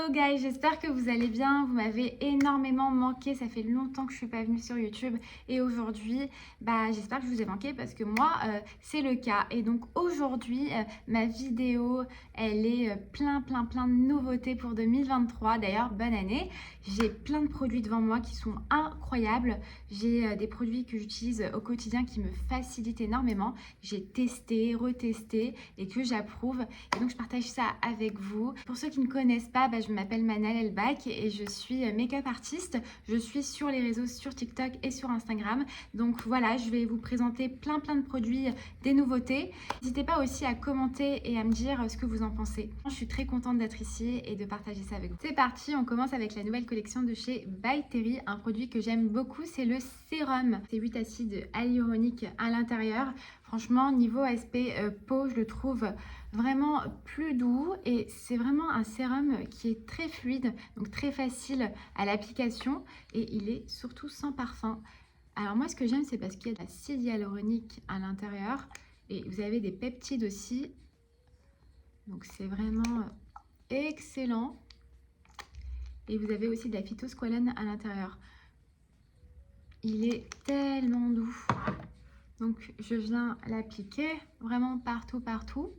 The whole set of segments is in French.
Hello guys, j'espère que vous allez bien. Vous m'avez énormément manqué, ça fait longtemps que je suis pas venue sur YouTube et aujourd'hui, j'espère que je vous ai manqué parce que moi, c'est le cas. Et donc aujourd'hui, ma vidéo, elle est plein de nouveautés pour 2023. D'ailleurs, bonne année. J'ai plein de produits devant moi qui sont incroyables. J'ai des produits que j'utilise au quotidien qui me facilitent énormément. J'ai testé, retesté et que j'approuve. Et donc je partage ça avec vous. Pour ceux qui ne connaissent pas, je m'appelle Manal Elbak et je suis make-up artiste. Je suis sur les réseaux, sur TikTok et sur Instagram. Donc voilà, je vais vous présenter plein de produits, des nouveautés. N'hésitez pas aussi à commenter et à me dire ce que vous en pensez. Je suis très contente d'être ici et de partager ça avec vous. C'est parti, on commence avec la nouvelle collection de chez By Terry. Un produit que j'aime beaucoup, c'est le sérum. C'est 8 acides hyaluroniques à l'intérieur. Franchement, niveau aspect peau, je le trouve vraiment plus doux et c'est vraiment un sérum qui est très fluide, donc très facile à l'application et il est surtout sans parfum. Alors moi, ce que j'aime, c'est parce qu'il y a de l'acide hyaluronique à l'intérieur et vous avez des peptides aussi. Donc c'est vraiment excellent. Et vous avez aussi de la phytosqualane à l'intérieur. Il est tellement doux. Donc je viens l'appliquer vraiment partout.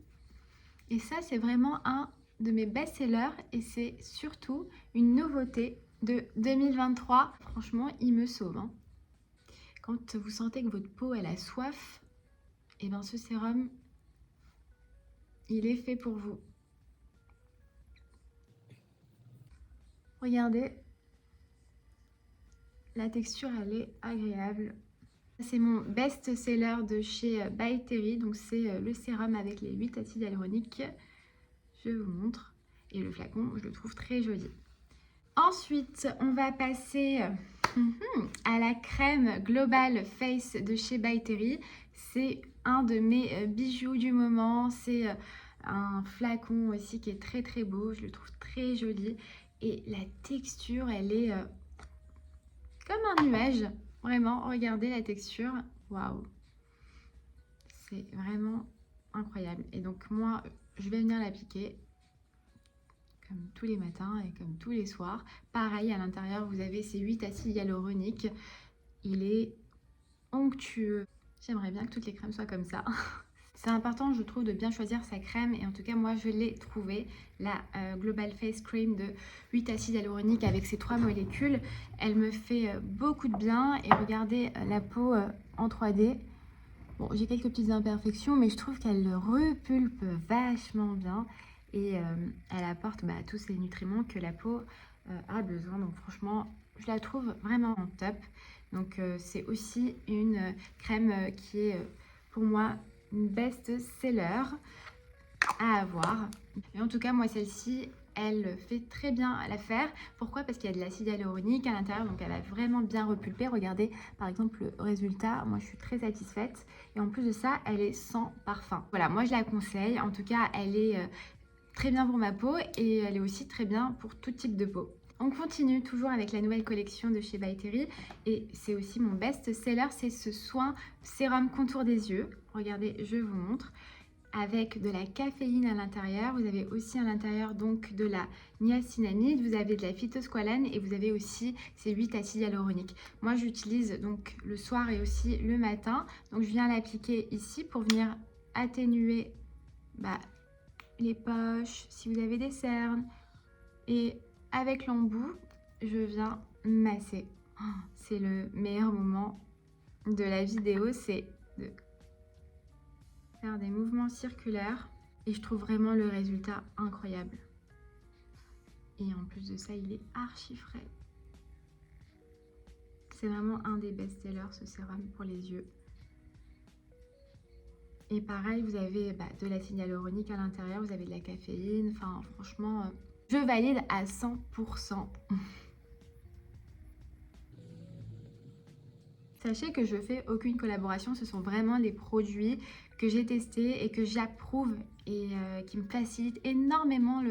Et ça, c'est vraiment un de mes best-sellers et c'est surtout une nouveauté de 2023. Franchement, il me sauve. Quand vous sentez que votre peau, elle a soif, et bien ce sérum, il est fait pour vous. Regardez, la texture, elle est agréable. C'est mon best-seller de chez By Terry, donc c'est le sérum avec les 8 acides hyaluroniques. Je vous montre. Et le flacon, je le trouve très joli. Ensuite, on va passer à la crème Global Face de chez By Terry. C'est un de mes bijoux du moment. C'est un flacon aussi qui est très beau. Je le trouve très joli. Et la texture, elle est comme un nuage. Vraiment, regardez la texture. Waouh! C'est vraiment incroyable. Et donc moi, je vais venir l'appliquer comme tous les matins et comme tous les soirs. Pareil, à l'intérieur, vous avez ces 8 acides hyaluroniques. Il est onctueux. J'aimerais bien que toutes les crèmes soient comme ça. C'est important, je trouve, de bien choisir sa crème. Et en tout cas, moi, je l'ai trouvée. La Global Face Cream de 8 acides hyaluroniques avec ces 3 molécules. Elle me fait beaucoup de bien. Et regardez la peau en 3D. Bon, j'ai quelques petites imperfections, mais je trouve qu'elle repulpe vachement bien. Et elle apporte tous ces nutriments que la peau a besoin. Donc franchement, je la trouve vraiment top. Donc c'est aussi une crème qui est pour moi une best-seller à avoir. Et en tout cas, moi celle-ci, elle fait très bien l'affaire. Pourquoi? Parce qu'il y a de l'acide hyaluronique à l'intérieur, donc elle va vraiment bien repulper. Regardez par exemple le résultat, moi je suis très satisfaite. Et en plus de ça, elle est sans parfum. Voilà, moi je la conseille. En tout cas, elle est très bien pour ma peau et elle est aussi très bien pour tout type de peau. On continue toujours avec la nouvelle collection de chez By Terry et c'est aussi mon best-seller, c'est ce soin sérum contour des yeux. Regardez, je vous montre. Avec de la caféine à l'intérieur, vous avez aussi à l'intérieur donc de la niacinamide, vous avez de la phytosqualane et vous avez aussi ces 8 acides hyaluroniques. Moi j'utilise donc le soir et aussi le matin, donc je viens l'appliquer ici pour venir atténuer les poches, si vous avez des cernes. Et avec l'embout, je viens masser. Oh, c'est le meilleur moment de la vidéo, c'est de faire des mouvements circulaires. Et je trouve vraiment le résultat incroyable. Et en plus de ça, il est archi frais. C'est vraiment un des best-sellers, ce sérum pour les yeux. Et pareil, vous avez de l'acide hyaluronique à l'intérieur, vous avez de la caféine. Enfin, franchement, je valide à 100%. Sachez que je fais aucune collaboration, ce sont vraiment des produits que j'ai testés et que j'approuve et qui me facilitent énormément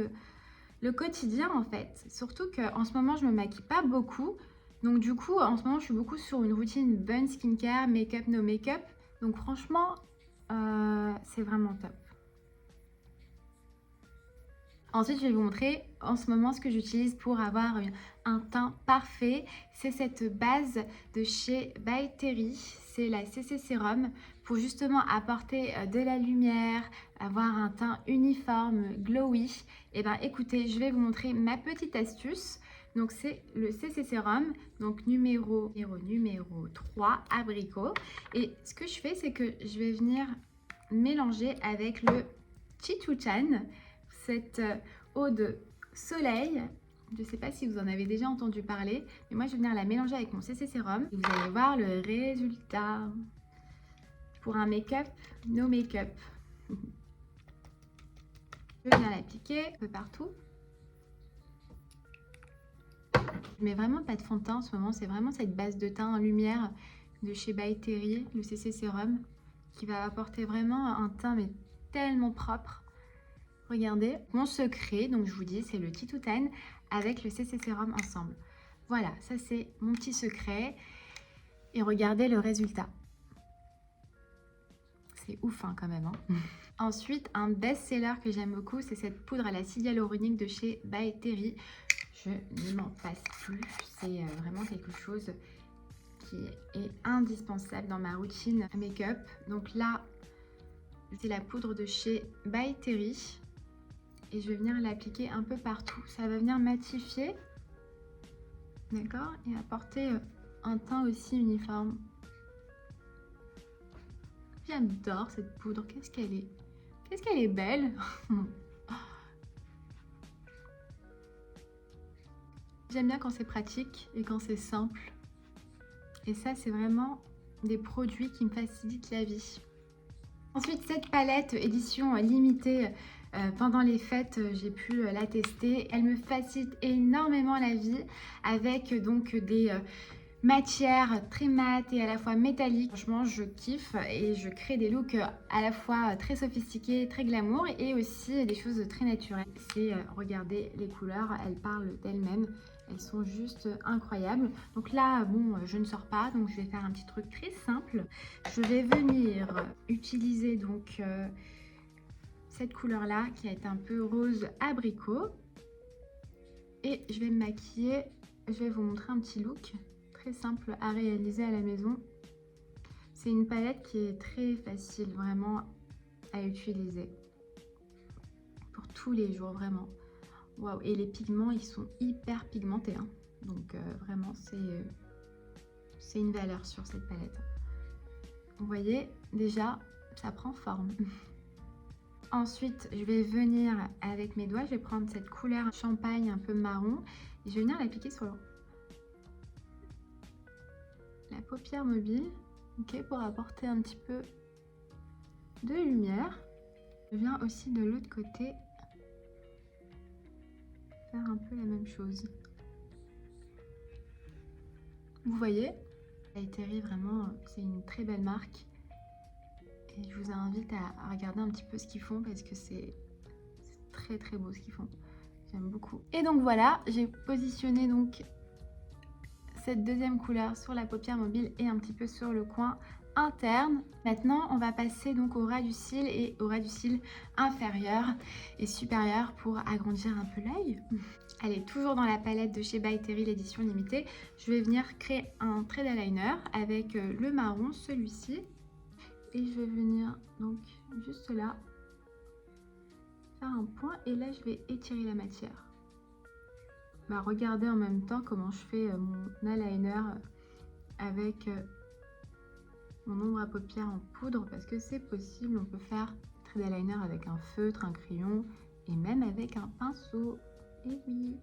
le quotidien en fait. Surtout qu'en ce moment, je me maquille pas beaucoup. Donc du coup, en ce moment, je suis beaucoup sur une routine bonne skincare, make-up, no make-up. Donc franchement, c'est vraiment top. Ensuite, je vais vous montrer en ce moment ce que j'utilise pour avoir un teint parfait. C'est cette base de chez By Terry. C'est la CC Sérum pour justement apporter de la lumière, avoir un teint uniforme, glowy. Et bien écoutez, je vais vous montrer ma petite astuce. Donc c'est le CC Sérum, donc numéro 3, abricot. Et ce que je fais, c'est que je vais venir mélanger avec le Chituchan, cette eau de soleil. Je ne sais pas si vous en avez déjà entendu parler, mais moi je vais venir la mélanger avec mon CC Sérum. Et vous allez voir le résultat. Pour un make-up, no make-up. Je viens l'appliquer un peu partout. Je mets vraiment pas de fond de teint en ce moment, c'est vraiment cette base de teint en lumière de chez By Terry, le CC Sérum, qui va apporter vraiment un teint mais tellement propre. Regardez, mon secret, donc je vous dis, c'est le Chituchan avec le CC Sérum ensemble. Voilà, ça c'est mon petit secret. Et regardez le résultat. C'est ouf hein, quand même. Hein. Ensuite, un best-seller que j'aime beaucoup, c'est cette poudre à l'acide hyaluronique de chez By Terry. Je ne m'en passe plus. C'est vraiment quelque chose qui est indispensable dans ma routine make-up. Donc là, c'est la poudre de chez By Terry. Et je vais venir l'appliquer un peu partout. Ça va venir matifier. D'accord? Et apporter un teint aussi uniforme. J'adore cette poudre. Qu'est-ce qu'elle est? Qu'est-ce qu'elle est belle! J'aime bien quand c'est pratique et quand c'est simple. Et ça, c'est vraiment des produits qui me facilitent la vie. Ensuite, cette palette édition limitée, pendant les fêtes, j'ai pu la tester. Elle me facilite énormément la vie avec donc des matières très mates et à la fois métalliques. Franchement, je kiffe et je crée des looks à la fois très sophistiqués, très glamour et aussi des choses très naturelles. C'est, regardez les couleurs, elles parlent d'elles-mêmes. Elles sont juste incroyables. Donc là, bon, je ne sors pas, donc je vais faire un petit truc très simple. Je vais venir utiliser donc cette couleur-là qui est un peu rose abricot. Et je vais me maquiller. Je vais vous montrer un petit look très simple à réaliser à la maison. C'est une palette qui est très facile vraiment à utiliser pour tous les jours, vraiment. Waouh, et les pigments, ils sont hyper pigmentés. Hein. Donc vraiment, c'est une valeur sur cette palette. Vous voyez, déjà, ça prend forme. Ensuite, je vais venir avec mes doigts, je vais prendre cette couleur champagne un peu marron. Et je vais venir l'appliquer sur la paupière mobile, ok, pour apporter un petit peu de lumière. Je viens aussi de l'autre côté faire un peu la même chose. Vous voyez, By Terry, vraiment, c'est une très belle marque. Et je vous invite à regarder un petit peu ce qu'ils font parce que c'est très très beau ce qu'ils font. J'aime beaucoup. Et donc voilà, j'ai positionné donc cette deuxième couleur sur la paupière mobile et un petit peu sur le coin interne. Maintenant, on va passer donc au ras du cil et au ras du cil inférieur et supérieur pour agrandir un peu l'œil. Allez, toujours dans la palette de chez By Terry, l'édition limitée, je vais venir créer un trait d'eyeliner avec le marron, celui-ci. Et je vais venir donc juste là, faire un point et là je vais étirer la matière. Bah, regardez en même temps comment je fais mon eyeliner avec mon ombre à paupières en poudre parce que c'est possible, on peut faire trait d'eyeliner avec un feutre, un crayon et même avec un pinceau. Et oui.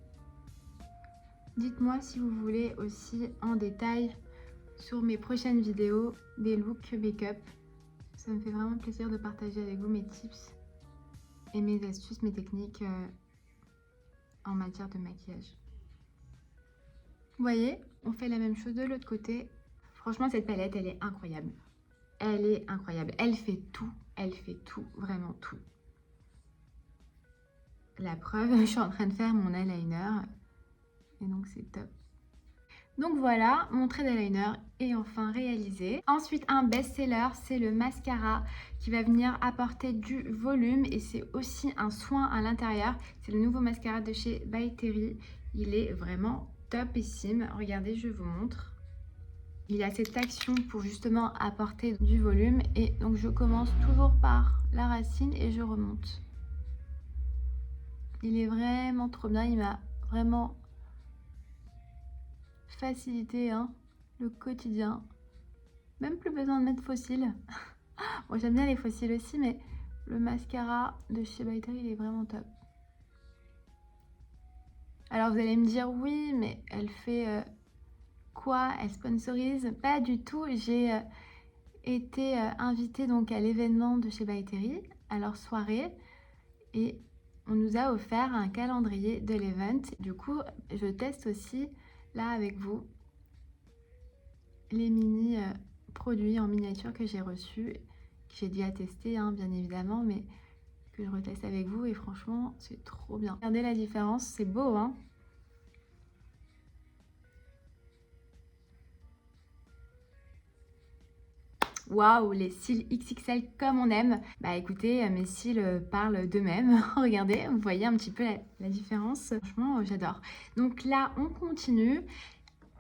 Dites-moi si vous voulez aussi en détail sur mes prochaines vidéos des looks make-up. Ça me fait vraiment plaisir de partager avec vous mes tips et mes astuces, mes techniques en matière de maquillage. Vous voyez, on fait la même chose de l'autre côté. Franchement, cette palette, elle est incroyable. Elle est incroyable. Elle fait tout, vraiment tout. La preuve, je suis en train de faire mon eyeliner et donc c'est top. Donc voilà, mon trait d'eyeliner est enfin réalisé. Ensuite, un best-seller, c'est le mascara qui va venir apporter du volume et c'est aussi un soin à l'intérieur. C'est le nouveau mascara de chez By Terry. Il est vraiment topissime. Regardez, je vous montre. Il a cette action pour justement apporter du volume et donc je commence toujours par la racine et je remonte. Il est vraiment trop bien, il m'a vraiment facilité le quotidien. Même plus besoin de mettre fossile. Bon, j'aime bien les fossiles aussi, mais le mascara de chez By Terry, il est vraiment top. Alors vous allez me dire, oui, mais elle fait quoi? Elle sponsorise? Pas du tout. J'ai été invitée donc à l'événement de chez By Terry, à leur soirée, et on nous a offert un calendrier de l'event. Du coup, je teste aussi, là avec vous, les mini produits en miniature que j'ai reçus, que j'ai déjà testé bien évidemment, mais que je reteste avec vous et franchement c'est trop bien. Regardez la différence, c'est beau Waouh, les cils XXL comme on aime. Bah écoutez, mes cils parlent d'eux-mêmes. Regardez, vous voyez un petit peu la différence. Franchement, j'adore. Donc là, on continue.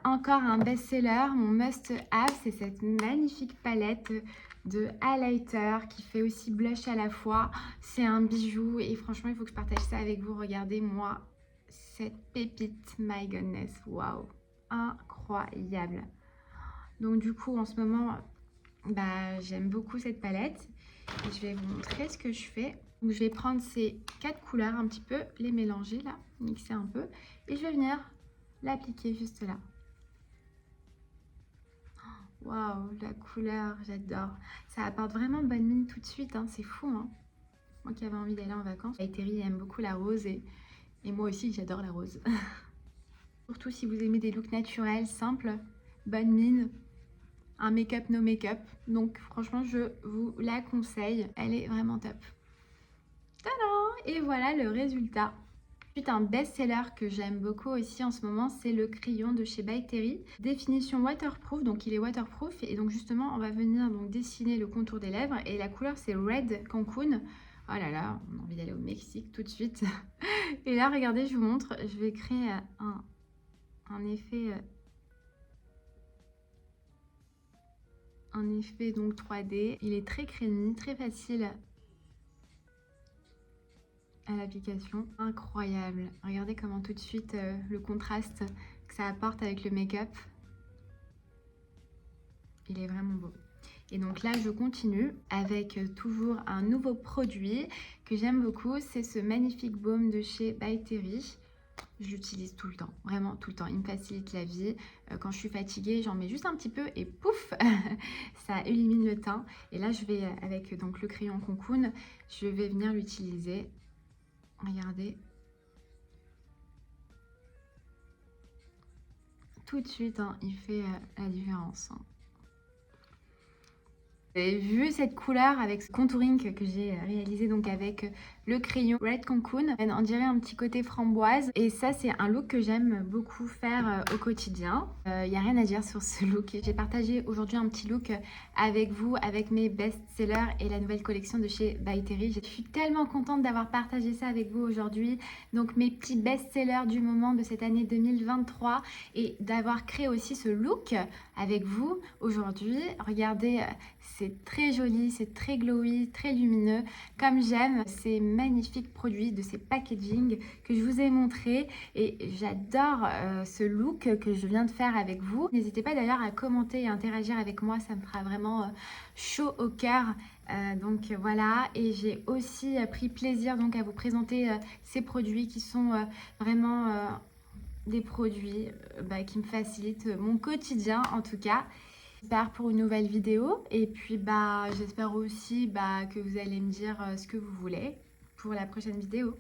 Encore un best-seller, mon must-have, c'est cette magnifique palette de highlighter qui fait aussi blush à la fois. C'est un bijou et franchement, il faut que je partage ça avec vous. Regardez-moi cette pépite, my goodness, waouh, incroyable. Donc du coup, en ce moment, j'aime beaucoup cette palette. Et je vais vous montrer ce que je fais. Donc, je vais prendre ces 4 couleurs un petit peu, les mélanger là, mixer un peu. Et je vais venir l'appliquer juste là. Waouh, la couleur, j'adore. Ça apporte vraiment bonne mine tout de suite, c'est fou. Moi qui avais envie d'aller en vacances. Et Terry aime beaucoup la rose et moi aussi j'adore la rose. Surtout si vous aimez des looks naturels, simples, bonne mine, un make-up no make-up. Donc franchement, je vous la conseille. Elle est vraiment top. Tadam! Et voilà le résultat. Ensuite, un best-seller que j'aime beaucoup aussi en ce moment, c'est le crayon de chez By Terry. Définition waterproof, donc il est waterproof. Et donc justement, on va venir donc dessiner le contour des lèvres. Et la couleur, c'est Red Cancun. Oh là là, on a envie d'aller au Mexique tout de suite. Et là, regardez, je vous montre. Je vais créer un effet... un effet donc 3D. Il est très crémy, très facile à l'application. Incroyable. Regardez comment tout de suite le contraste que ça apporte avec le make-up. Il est vraiment beau. Et donc là, je continue avec toujours un nouveau produit que j'aime beaucoup. C'est ce magnifique baume de chez By Terry. Je l'utilise tout le temps, vraiment tout le temps. Il me facilite la vie. Quand je suis fatiguée, j'en mets juste un petit peu et pouf, ça élimine le teint. Et là, je vais, avec donc le crayon Cancun, je vais venir l'utiliser. Regardez. Tout de suite, il fait la différence. Vous avez vu cette couleur avec ce contouring que j'ai réalisé donc avec le crayon Red Cancun. On dirait un petit côté framboise. Et ça, c'est un look que j'aime beaucoup faire au quotidien. Il n'y a rien à dire sur ce look. J'ai partagé aujourd'hui un petit look avec vous, avec mes best-sellers et la nouvelle collection de chez By Terry. Je suis tellement contente d'avoir partagé ça avec vous aujourd'hui. Donc mes petits best-sellers du moment de cette année 2023 et d'avoir créé aussi ce look avec vous aujourd'hui. Regardez, c'est très joli, c'est très glowy, très lumineux, comme j'aime ces magnifiques produits de ces packaging que je vous ai montré. Et j'adore ce look que je viens de faire avec vous. N'hésitez pas d'ailleurs à commenter et interagir avec moi, ça me fera vraiment chaud au cœur. Donc voilà, et j'ai aussi pris plaisir donc à vous présenter ces produits qui sont vraiment des produits qui me facilitent mon quotidien en tout cas. J'espère pour une nouvelle vidéo et puis j'espère aussi que vous allez me dire ce que vous voulez pour la prochaine vidéo.